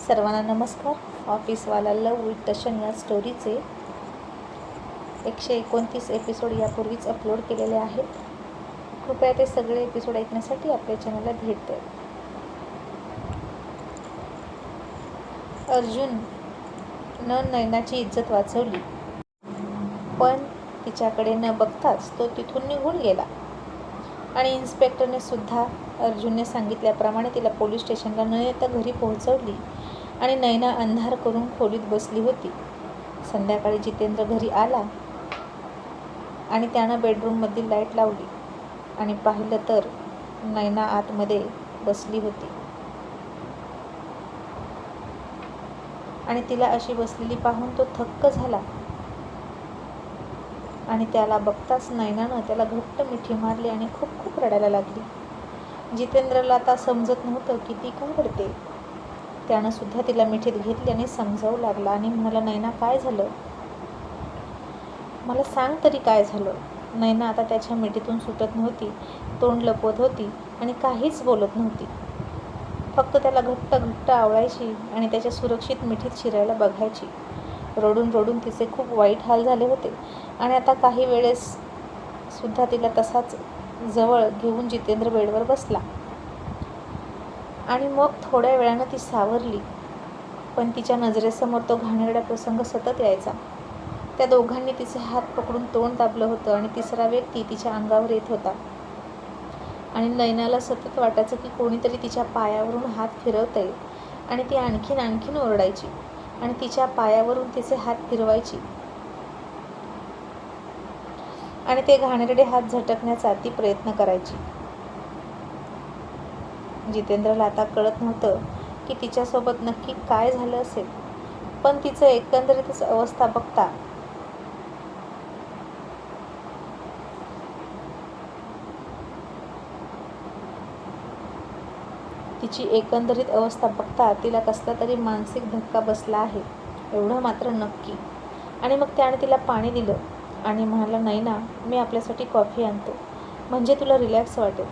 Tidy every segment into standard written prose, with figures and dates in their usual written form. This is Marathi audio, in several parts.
सर्वांना नमस्कार. ऑफिसवाला लव विथ टशन या स्टोरीचे 129 एपिसोड यापूर्वीच अपलोड केलेले आहेत. कृपया ते सगळे एपिसोड ऐकण्यासाठी आपल्या चॅनलला भेट द्या. अर्जुन नैनाची इज्जत वाचवली, पण तिच्याकडे न बघताच तो तिथून निघून गेला. आणि इन्स्पेक्टरने सुद्धा अर्जुनने सांगितल्याप्रमाणे तिला पोलीस स्टेशनला न येता घरी पोहोचवली. आणि नैना अंधार करून खोलीत बसली होती. संध्याकाळी जितेंद्र घरी आला आणि त्यानं बेडरूममधील लाईट लावली आणि पाहिलं तर नैना आतमध्ये बसली होती. आणि तिला अशी बसलेली पाहून तो थक्क झाला आणि त्याला बघताच नैनानं त्याला घट्ट मिठी मारली आणि खूप खूप रडायला लागली. जितेंद्रला आता समजत नव्हतं की ती का रडते. त्यानं सुद्धा तिला मिठीत घेतली आणि समजावू लागला आणि म्हणाला, नैना काय झालं, मला सांग तरी काय झालं. नैना आता त्याच्या मिठीतून सुटत नव्हती, तोंड लपवत होती आणि काहीच बोलत नव्हती. फक्त त्याला घट्ट घट्ट आवडायची आणि त्याच्या सुरक्षित मिठीत शिरायला बघायची. रडून रडून तिचे खूप वाईट हाल झाले होते. आणि आता काही वेळेस सुद्धा तिला तसाच जवळ घेऊन जितेंद्र बेडवर बसला आणि मग थोड्या वेळानं ती सावरली. पण तिच्या नजरेसमोर तो घाणेरडा प्रसंग सतत यायचा. त्या दोघांनी तिचे हात पकडून तोंड दाबलं होतं आणि तिसरा व्यक्ती तिच्या अंगावर येत होता. आणि नैनाला सतत वाटायचं की कोणीतरी तिच्या पायावरून हात फिरवतंय आणि ती आणखीन आणखीन ओरडायची आणि तिच्या पायावरून तिचे हात फिरवायची आणि ते घाणेरडे हात झटकण्याचा ती प्रयत्न करायची. जितेंद्रला आता कळत नव्हतं की तिच्यासोबत नक्की काय झालं असेल, पण तिचं एकंदरीतच अवस्था बघता तिला कसला तरी मानसिक धक्का बसला आहे एवढं मात्र नक्की. आणि मग त्याने तिला पाणी दिलं आणि म्हणाला, नैना मी आपल्यासाठी कॉफी आणतो, म्हणजे तुला रिलॅक्स वाटेल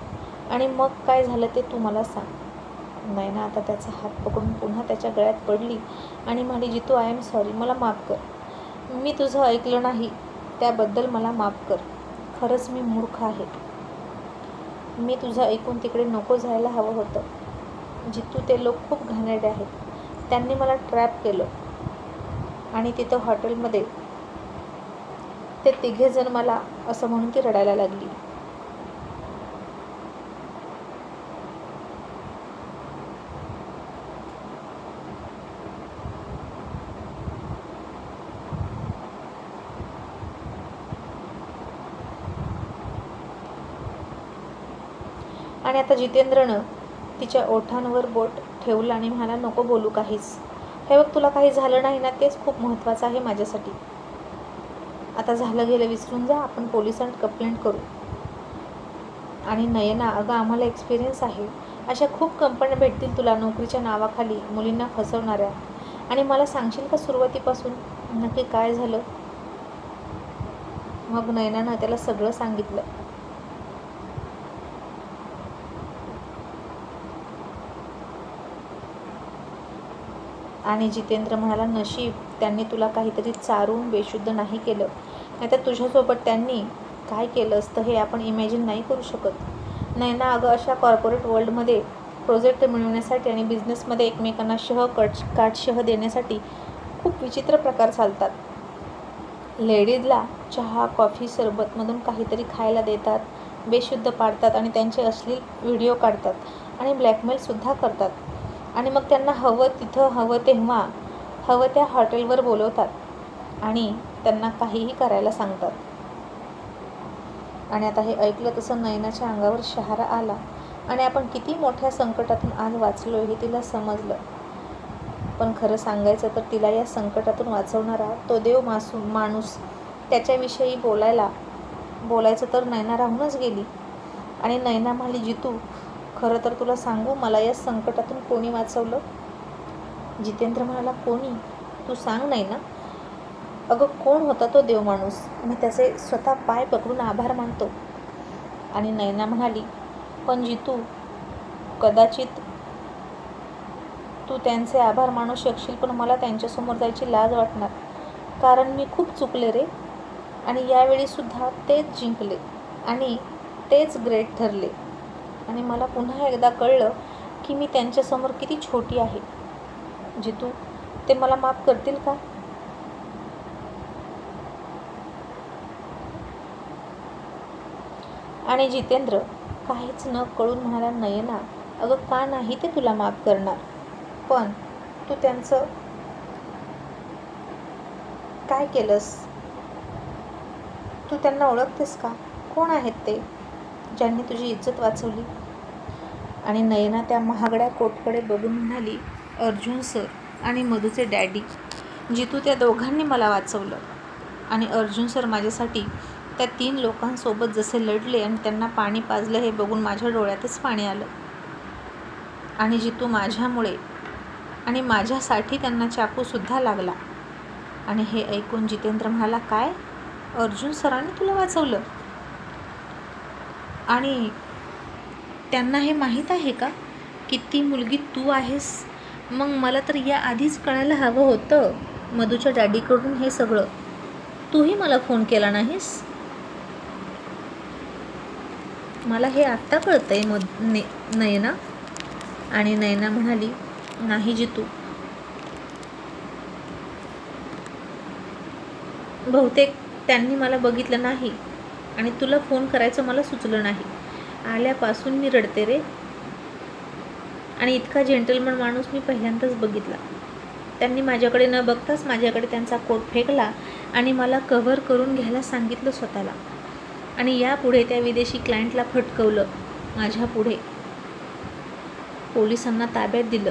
आणि मग काय झालं ते तू मला सांग. नैना आता त्याचा हात पकडून पुन्हा त्याच्या गळ्यात पडली आणि म्हणाली, जितू आय एम सॉरी, मला माफ कर. मी तुझं ऐकलं नाही त्याबद्दल मला माफ कर. खरंच मी मूर्ख आहे. मी तुझं ऐकून तिकडे नको जायला हवं होतं. जितू ते लोक खूप घाणेरडे आहेत. त्यांनी मला ट्रॅप केलं आणि तिथं हॉटेलमध्ये ते तिघेजण मला असं म्हणून ती रडायला लागली. आणि आता जितेंद्रनं तिच्या ओठांवर बोट ठेवलं आणि म्हणाला, नको बोलू काहीच. हे बघ, तुला काही झालं नाही ना, तेच खूप महत्त्वाचं आहे माझ्यासाठी. आता झालं गेलं विसरून जा, आपण पोलिसांत कंप्लेंट करू. आणि नयना, अगं आम्हाला एक्सपिरियन्स आहे, अशा खूप कंपन्या भेटतील तुला नोकरीच्या नावाखाली मुलींना फसवणाऱ्या. आणि मला सांगशील का सुरुवातीपासून नक्की काय झालं. मग नयनानं त्याला सगळं सांगितलं. आणि जितेंद्र म्हणाला, नशीब त्यांनी तुला काहीतरी चारून बेशुद्ध नाही केलं, नाहीतर तुझ्यासोबत त्यांनी काय केलं असतं हे आपण इमॅजिन नाही करू शकत. नैना, अगं अशा कॉर्पोरेट वर्ल्डमध्ये प्रोजेक्ट मिळवण्यासाठी आणि बिझनेसमध्ये एकमेकांना काटशह देण्यासाठी खूप विचित्र प्रकार चालतात. लेडीजला चहा, कॉफी, सरबतमधून काहीतरी खायला देतात, बेशुद्ध पाडतात आणि त्यांचे अश्लील व्हिडिओ काढतात आणि ब्लॅकमेलसुद्धा करतात. आणि मग त्यांना हवं तिथं, हवं तेव्हा, हवं त्या हॉटेलवर बोलवतात आणि त्यांना काहीही करायला सांगतात. आणि आता हे ऐकलं तसं नयनाच्या अंगावर शहारा आला आणि आपण किती मोठ्या संकटातून आज वाचलो हे तिला समजलं. पण खरं सांगायचं तर तिला या संकटातून वाचवणारा तो देव माणूस त्याच्याविषयी बोलायचं तर नैना राहूनच गेली. आणि नैना म्हणाली, जितू खरं तर तुला सांगू, मला या संकटातून कोणी वाचवलं. जितेंद्र म्हणाला, कोणी, तू सांग नैना. अगं कोण होता तो देव माणूस, मी त्याचे स्वतः पाय पकडून आभार मानतो. आणि नैना म्हणाली, पण जितू कदाचित तू त्यांचे आभार मानू शकशील, पण मला त्यांच्यासमोर जायची लाज वाटणार, कारण मी खूप चुकले रे. आणि यावेळीसुद्धा तेच जिंकले आणि तेच ग्रेट ठरले. आणि मला पुन्हा एकदा कळलं की मी त्यांच्यासमोर किती छोटी आहे. जितू, ते मला माफ करतील का? आणि जितेंद्र काहीच न कळून म्हणाला, नयना अगं का नाही ते तुला माफ करणार, पण तू त्यांचं काय केलंस? तू त्यांना ओळखतेस का? कोण आहेत ते ज्यांनी तुझी इज्जत वाचवली? आणि नयना त्या महागड्या कोटकडे बघून म्हणाली, अर्जुन सर आणि मधूचे डॅडी, जितू त्या दोघांनी मला वाचवलं. आणि अर्जुन सर माझ्यासाठी त्या 3 लोकांसोबत जसे लढले आणि त्यांना पाणी पाजलं हे बघून माझ्या डोळ्यातच पाणी आलं. आणि जितू माझ्यामुळे आणि माझ्यासाठी त्यांना चाकूसुद्धा लागला. आणि हे ऐकून जितेंद्र म्हणाला, काय? अर्जुन सरांनी तुला वाचवलं? आणि त्यांना हे माहीत आहे का की ती मुलगी तू आहेस? मग मला तर या आधीच कळायला हवं होतं मधूच्या डॅडीकडून हे सगळं. तूही मला फोन केला नाहीस? मला हे आत्ता कळतंय नयना. आणि नयना म्हणाली, नाही जितू, बहुतेक त्यांनी मला बघितलं नाही आणि तुला फोन करायचं मला सुचलं नाही. आल्यापासून मी रडते रे. आणि इतका जेंटलमन माणूस मी पहिल्यांदाच बघितला. त्यांनी माझ्याकडे न बघताच माझ्याकडे त्यांचा कोट फेकला आणि मला कव्हर करून घ्यायला सांगितलं स्वतःला. आणि यापुढे त्या विदेशी क्लायंटला फटकवलं माझ्या पुढे. पोलिसांना ताब्यात दिलं.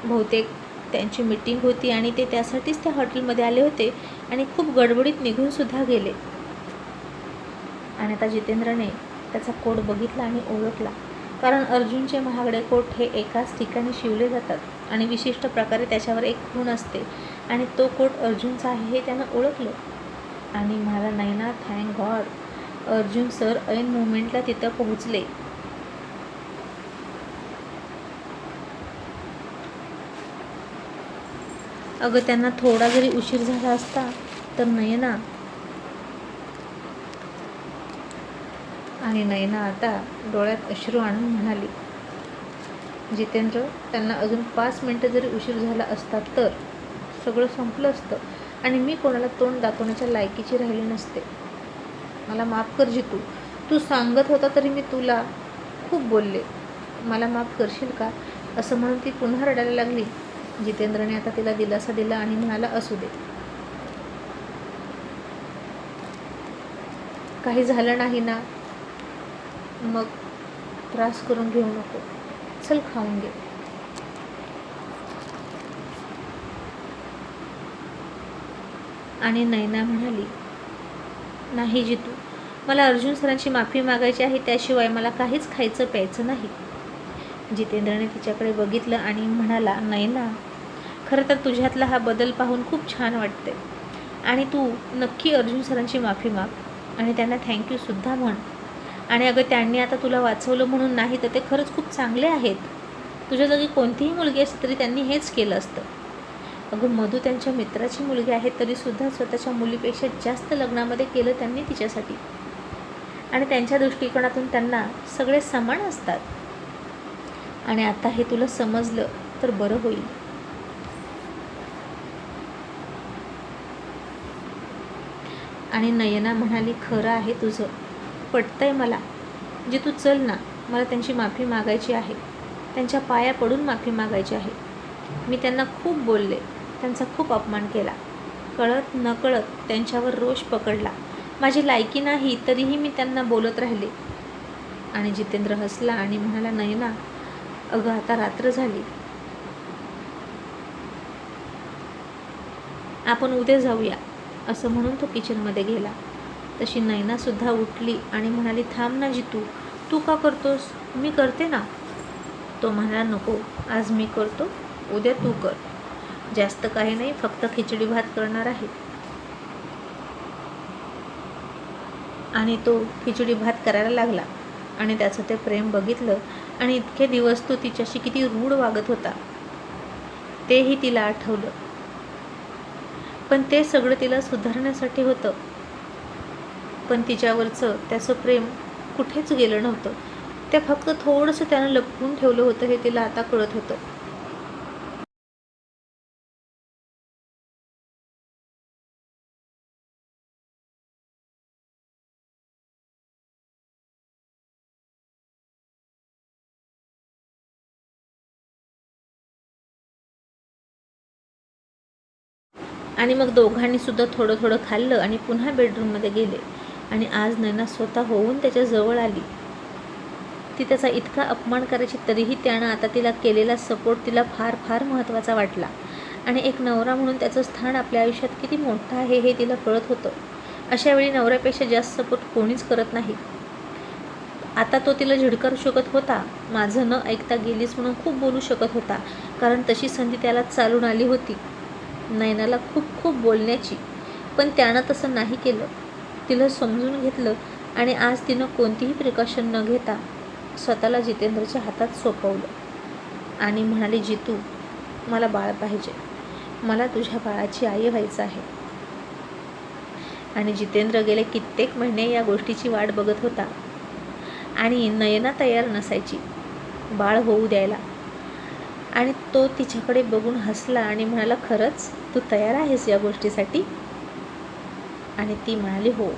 बहुतेक त्यांची मीटिंग होती आणि ते त्यासाठीच त्या हॉटेलमध्ये आले होते आणि खूप गडबडीत निघूनसुद्धा गेले. आणि आता जितेंद्रने त्याचा कोट बघितला आणि ओळखला, कारण अर्जुनचे महागडे कोट हे एकाच ठिकाणी शिवले जातात आणि विशिष्ट प्रकारे त्याच्यावर एक खूण असते आणि तो कोट अर्जुनचा आहे हे त्यानं ओळखलं. आणि म्हणाला, Nayana thank God Arjun sir ऐन मोमेंटला तिथं पोहोचले. अगं त्यांना थोडा जरी उशीर झाला असता तर नयना. आणि नयना आता डोळ्यात अश्रू आणून म्हणाली, जितेंद्र त्यांना अजून 5 मिनटं जरी उशीर झाला असता तर सगळं संपलं असतं आणि मी कोणाला तोंड दाखवण्याच्या लायकीची राहिली नसते. मला माफ कर जितू. तू सांगत होता तरी मी तुला खूप बोलले. मला माफ करशील का? असं म्हणून ती पुन्हा रडायला लागली. जितेंद्रने आता तिला दिलासा दिला आणि म्हणाला, असू दे, काही झालं नाही ना, मग त्रास करून घेऊ नको, चल खाऊन घे. आणि नयना म्हणाली, नाही जितू, मला अर्जुन सरांची माफी मागायची आहे, त्याशिवाय मला काहीच खायचं प्यायचं नाही. जितेंद्रने तिच्याकडे बघितलं आणि म्हणाला, नयना खरं तर तुझ्यातला हा बदल पाहून खूप छान वाटते आणि तू नक्की अर्जुन सरांची माफी माग आणि त्यांना थँक्यू सुद्धा म्हण. आणि अगं त्यांनी आता तुला वाचवलं म्हणून नाही तर ते खरंच खूप चांगले आहेत. तुझ्या जागी कोणतीही मुलगी असते तरी त्यांनी हेच केलं असतं. अगं मधू त्यांच्या मित्राची मुलगी आहे तरीसुद्धा स्वतःच्या मुलीपेक्षा जास्त लग्नामध्ये केलं त्यांनी तिच्यासाठी. आणि त्यांच्या दृष्टिकोनातून त्यांना सगळे समान असतात. आणि आता हे तुला समजलं तर बरं होईल. आणि नयना म्हणाली, खरं आहे तुझं, पटतंय मला. जे तू चल ना, मला त्यांची माफी मागायची आहे, त्यांच्या पाया पडून माफी मागायची आहे. मी त्यांना खूप बोलले, त्यांचा खूप अपमान केला, कळत नकळत त्यांच्यावर रोष पकडला. माझी लायकी नाही तरीही मी त्यांना बोलत राहिले. आणि जितेंद्र हसला आणि म्हणाला, नयना अगं आता रात्र झाली, आपण उद्या जाऊया, असं म्हणून तो किचनमध्ये गेला. तशी नयनासुद्धा उठली आणि म्हणाली, थांब ना जितू, तू का करतोस, मी करते ना. तो म्हणाला, नको, आज मी करतो, उद्या तू कर. जास्त काही नाही, फक्त खिचडी भात करणार आहे. आणि तो खिचडी भात करायला लागला. आणि त्याचं ते प्रेम बघितलं आणि इतके दिवस तो तिच्याशी किती रूढ वागत होता. तेही तिला आठवलं. पण ते सगळं तिला सुधारण्यासाठी होतं. पण तिच्यावरचं त्याचं प्रेम कुठेच गेलं नव्हतं. ते फक्त थोडंसं त्यानं लपवून ठेवलं होतं हे तिला आता कळत होतं. आणि मग दोघांनी सुद्धा थोडं थोडं खाल्लं आणि पुन्हा बेडरूममध्ये गेले. आणि आज नैना स्वतः होऊन त्याच्या जवळ आली. ती त्याचा इतका अपमान करायची तरीही त्यानं आता तिला केलेला सपोर्ट तिला फार फार महत्त्वाचा वाटला. आणि एक नवरा म्हणून त्याचं स्थान आपल्या आयुष्यात किती मोठं आहे हे तिला कळत होतं. अशावेळी नवऱ्यापेक्षा जास्त सपोर्ट कोणीच करत नाही. आता तो तिला झिडकारू शकत होता. माझं न ऐकता गेलीस म्हणून खूप बोलू शकत होता, कारण तशी संधी त्याला चालून आली होती नैनाला खूप खूप बोलण्याची. पण त्यानं तसं नाही केलं. तिला समजून घेतलं आणि आज तिनं कोणतीही प्रिकॉशन न घेता स्वतःला जितेंद्रच्या हातात सोपवलं आणि म्हणाली, जितू मला बाळ पाहिजे, मला तुझ्या बाळाची आई व्हायचं आहे. आणि जितेंद्र गेले कित्येक महिने या गोष्टीची वाट बघत होता. आणि नयना तयार नसायची बाळ होऊ द्यायला. आणि तो तिच्याकडे बघून हसला आणि म्हणाला, खरंच तू तयार आहेस या गोष्टीसाठी? आणि ती म्हणाली, हो.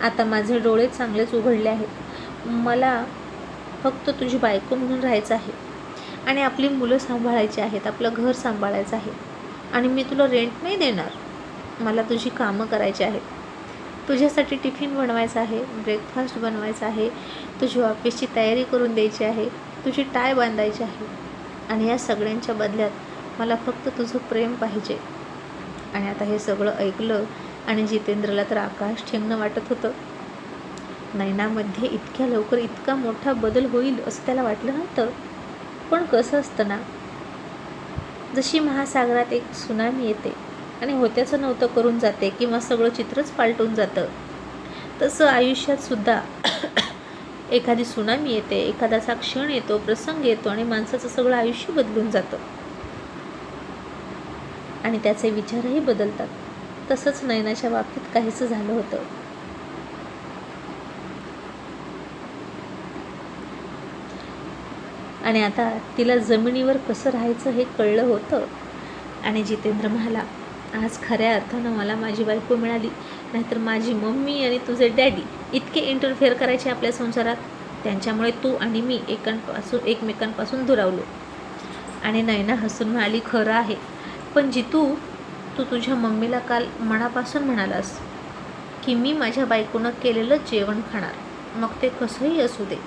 आता माझे डोळे चांगलेच उघडले आहेत. मला फक्त तुझी बायको म्हणून राहायचं आहे आणि आपली मुलं सांभाळायची आहेत, आपलं घर सांभाळायचं आहे. आणि मी तुला रेंट नाही देणार. मला तुझी कामं करायची आहेत. तुझ्यासाठी टिफिन बनवायचा आहे, ब्रेकफास्ट बनवायचा आहे, तुझी ऑफिसची तयारी करून द्यायची आहे, तुझी टाय बांधायची आहे. आणि या सगळ्यांच्या बदल्यात मला फक्त तुझं प्रेम पाहिजे. आणि आता हे सगळं ऐकलं आणि जितेंद्रला तर आकाश ठेंगणं वाटत होतं. नैनामध्ये इतक्या लवकर इतका मोठा बदल होईल असं त्याला वाटलं नव्हतं. पण कसं असतं ना, जशी महासागरात एक सुनामी येते आणि होत्याचं नव्हतं करून जाते किंवा सगळं चित्रच पालटून जातं, तसं आयुष्यात सुद्धा एखादी सुनामी येते, एखादासा क्षण येतो, प्रसंग येतो आणि माणसाचं सगळं आयुष्य बदलून जातं आणि त्याचे विचारही बदलतात. तसंच नयनाच्या बाबतीत काहीसं झालं होतं. आणि आता तिला जमिनीवर कसं राहायचं हे कळलं होतं. आणि जितेंद्र म्हणाला, आज खऱ्या अर्थानं मला माझी बायको मिळाली, नाहीतर माझी मम्मी आणि तुझे डॅडी इतके इंटरफेअर करायचे आपल्या संसारात, त्यांच्यामुळे तू आणि मी एकमेकांपासून दुरावलो. आणि नयना हसून म्हणाली, खरं आहे, पण जितू तू तुझ्या मम्मीला काल मनापासून म्हणालास की मी माझ्या बायकोनं केलेलं जेवण खाणार, मग ते कसंही असू दे.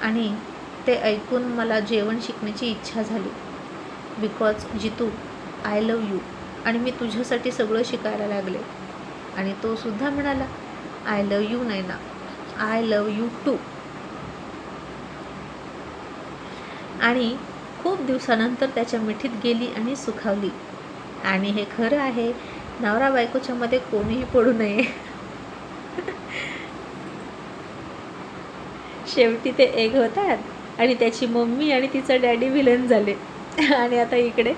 आणि ते ऐकून मला जेवण शिकण्याची इच्छा झाली. Because Jitu I love you आणि मी तुझ्यासाठी सगळं शिकायला लागले. आणि तो सुद्धा म्हणाला, I love you Naina, I love you too. आणि खूप दिवसानंतर त्याच्या मिठीत गेली आणि सुखावली. आणि हे खरं आहे, नवरा बायकोच्या मध्ये कोणीही पडू नये. शेवटी ते एक होतात आणि त्याची मम्मी आणि तिचा डॅडी विलन झाले. आणि आता इकडे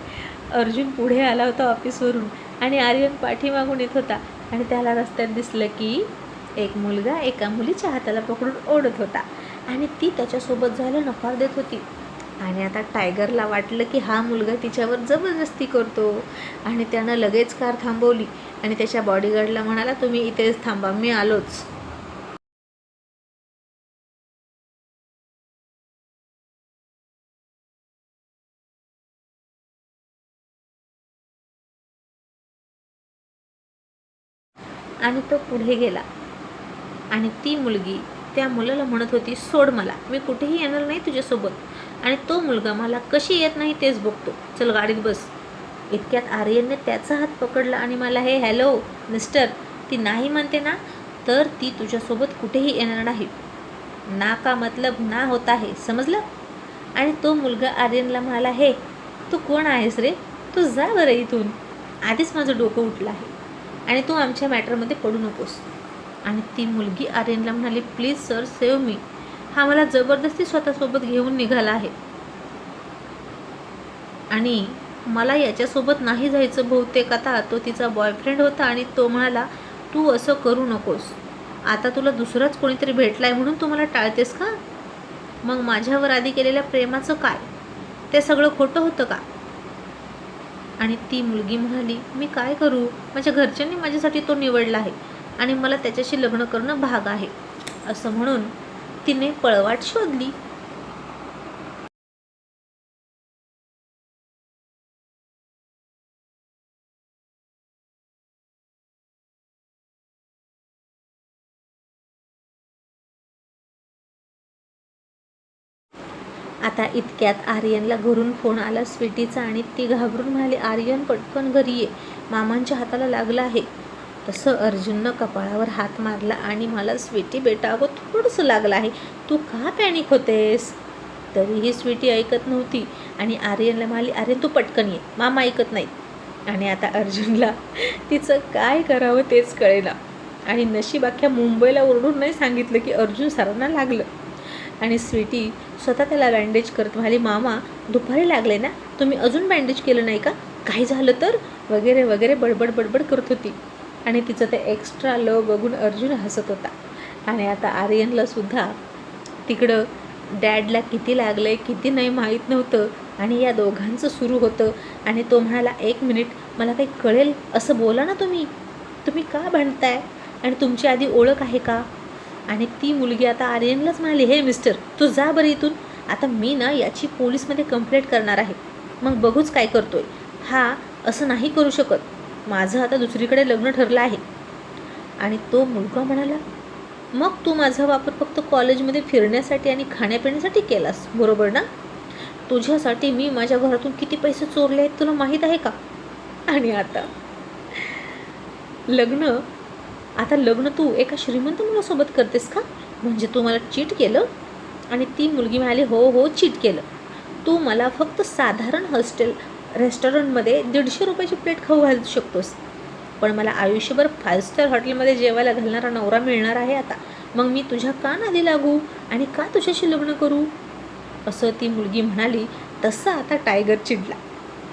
अर्जुन पुढे आला होता ऑफिसवरून आणि आर्यन पाठीमागून येत होता. आणि त्याला रस्त्यात दिसलं की एक मुलगा एका मुलीच्या हाताला पकडून ओढत होता आणि ती त्याच्यासोबत जायला नकार देत होती. आणि आता टायगरला वाटलं की हा मुलगा तिच्यावर जबरदस्ती करतो आणि त्यानं लगेच कार थांबवली आणि त्याच्या बॉडीगार्डला म्हणाला, तुम्ही इथेच थांबा, मी आलोच. आणि तो पुढे गेला आणि ती मुलगी त्या मुलाला म्हणत होती, सोड मला, मी कुठेही येणार नाही तुझ्यासोबत. आणि तो मुलगा, मला कशी येत नाही तेच बघतो, चल गाडीत बस. इतक्यात आर्यनने त्याचा हात पकडला आणि मला, हे हॅलो मिस्टर, ती नाही म्हणते ना, तर ती तुझ्यासोबत कुठेही येणार नाही. ना का मतलब ना होता है, समजलं. आणि तो मुलगा आर्यनला म्हणाला, हे तू कोण आहेस रे, तू जा बरं इथून, आधीच माझं डोकं उठलं आहे आणि तू आमच्या मॅटरमध्ये पडू नकोस. आणि ती मुलगी आर्यनला म्हणाली, प्लीज सर सेव्ह मी, हा मला जबरदस्ती स्वतःसोबत घेऊन निघाला आहे आणि मला याच्यासोबत नाही जायचं. बहुतेक आता तो तिचा बॉयफ्रेंड होता आणि तो म्हणाला तू असं करू नकोस, आता तुला दुसराच कोणीतरी भेटलाय म्हणून तू मला टाळतेस का? मग माझ्यावर आधी केलेल्या प्रेमाचं काय? ते सगळं खोटं होतं का? आणि ती मुलगी म्हणाली मी काय करू, माझ्या घरच्यांनी माझ्यासाठी तो निवडला आहे आणि मला त्याच्याशी लग्न करणं भाग आहे. असं म्हणून तिने पळवाट शोधली. आता इतक्यात आर्यनला घरून फोन आला स्वीटीचा आणि ती घाबरून म्हणाली आर्यन पटकन घरी ये, मामांच्या हाताला लागलं आहे. तसं अर्जुननं कपाळावर हात मारला आणि मला स्वीटी बेटा अगं थोडंसं लागलं आहे, तू का पॅनिक होतेस? तरीही स्वीटी ऐकत नव्हती आणि आर्यनला म्हणाली आर्यन तू पटकन ये, मामा ऐकत नाहीत. आणि आता अर्जुनला तिचं काय करावं तेच कळेना आणि नशीब अख्ख्या मुंबईला ओरडून नाही सांगितलं की अर्जुन सरांना लागलं. आणि स्वीटी स्वतः त्याला बँडेज करत म्हणाली मामा दुपारी लागले ना, तुम्ही अजून बँडेज केलं नाही का, काही झालं तर वगैरे वगैरे बडबड बडबड करत होती. आणि तिचं ते एक्स्ट्रा लव बघून अर्जुन हसत होता. आणि आता आर्यनला सुद्धा तिकडं डॅडला किती लागलं आहे किती नाही माहीत नव्हतं आणि या दोघांचं सुरू होतं. आणि तो म्हणाला 1 मिनिट मला काही कळेल असं बोला ना, तुम्ही का भांडताय आणि तुमची आधी ओळख आहे का? आणि ती मुलगी आता आर्यनलाच म्हणाली हे मिस्टर तू जा बरं इथून, आता मी ना याची पोलीसमध्ये कंप्लेंट करणार आहे, मग बघूच काय करतोय हा, असं नाही करू शकत, माझं आता दुसरीकडे लग्न ठरलं आहे. आणि तो मुलगा म्हणाला मग तू माझा वापर फक्त कॉलेजमध्ये फिरण्यासाठी आणि खाण्यापिण्यासाठी केलास बरोबर ना? तुझ्यासाठी मी माझ्या घरातून किती पैसे चोरले आहेत तुला माहीत आहे का? आणि आता लग्न तू एका श्रीमंत मुलासोबत करतेस का? म्हणजे तू मला चीट केलं? आणि ती मुलगी म्हणाली हो चीट केलं, तू मला फक्त साधारण रेस्टॉरंटमध्ये 150 रुपयाची प्लेट खाऊ घालू शकतोस, पण मला आयुष्यभर 5 स्टार हॉटेलमध्ये जेवायला घालणारा नवरा मिळणार आहे आता, मग मी तुझ्या का नादी लागू आणि का तुझ्याशी लग्न करू? असं ती मुलगी म्हणाली. तसं आता टायगर चिडला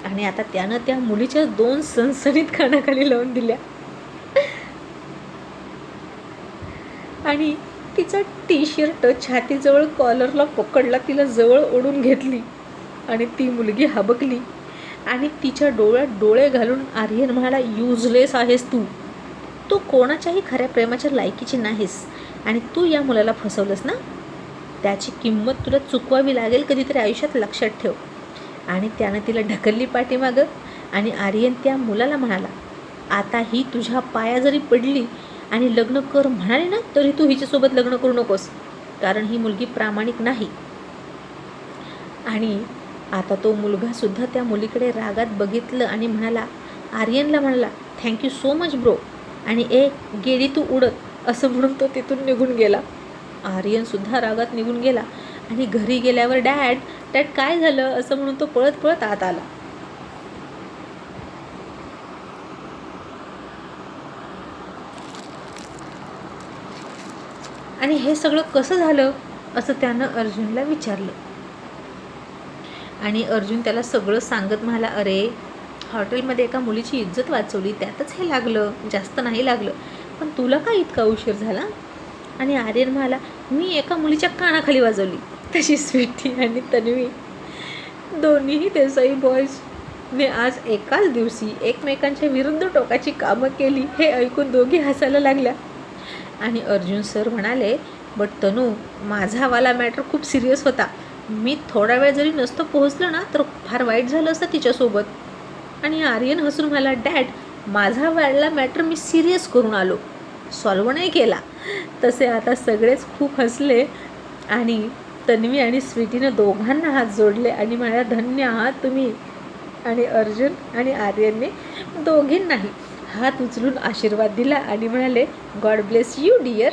आणि आता त्यानं त्या मुलीच्या 2 सणसणीत कानाखाली लावून दिल्या आणि तिचा टी-शर्ट छातीजवळ कॉलरला पकडला, तिला जवळ ओढून घेतली आणि ती मुलगी हबकली आणि तिच्या डोळ्यात डोळे घालून आर्यन म्हणाला युजलेस आहेस तू कोणाच्याही खऱ्या प्रेमाच्या लायकीची नाहीस आणि तू या मुलाला फसवलंस ना, त्याची किंमत तुला चुकवावी लागेल कधीतरी आयुष्यात, लक्षात ठेव. आणि त्यानं तिला ढकलली पाठीमागं आणि आर्यन त्या मुलाला म्हणाला आता ही तुझ्या पाया जरी पडली आणि लग्न कर म्हणाले ना तरी तू हिच्यासोबत लग्न करू नकोस, कारण ही मुलगी प्रामाणिक नाही. आणि आता तो मुलगासुद्धा त्या मुलीकडे रागात बघितलं आणि आर्यनला म्हणाला थँक्यू सो मच ब्रो आणि गेली तू उडत, असं म्हणून तो तिथून निघून गेला. आर्यनसुद्धा रागात निघून गेला आणि घरी गेल्यावर डॅड काय झालं असं म्हणून तो पळत पळत आत आला. आणि हे सगळं कसं झालं असं त्यानं अर्जुनला विचारलं. आणि अर्जुन त्याला सगळं सांगत म्हणाला अरे हॉटेलमध्ये एका मुलीची इज्जत वाचवली त्यातच हे लागलं, जास्त नाही लागलं, पण तुला का इतका उशीर झाला? आणि आर्यन म्हणाला मी एका मुलीच्या कानाखाली वाजवली. तशी स्वीटी आणि तन्वी दोन्हीही देसाई बॉयजने आज एकाच दिवशी एकमेकांच्या विरुद्ध टोकाची कामं केली हे ऐकून दोघी हसायला लागल्या. आणि अर्जुन सर म्हणाले बट तनू माझावाला मॅटर खूप सिरियस होता, मी थोडा वेळ जरी नसतो पोहोचलो ना तर फार वाईट झालं असतं तिच्यासोबत. आणि आर्यन हसून म्हणाला डॅड माझा वाढला मॅटर मी सिरियस करून आलो, सॉल्व नाही केला. तसे आता सगळेच खूप हसले आणि तन्वी आणि स्वीटीनं दोघांना हात जोडले आणि म्हणाला धन्य आहात तुम्ही. आणि अर्जुन आणि आर्यनने दोघींनाही हात उचलून आशीर्वाद दिला आणि म्हणाले गॉड ब्लेस यू डिअर.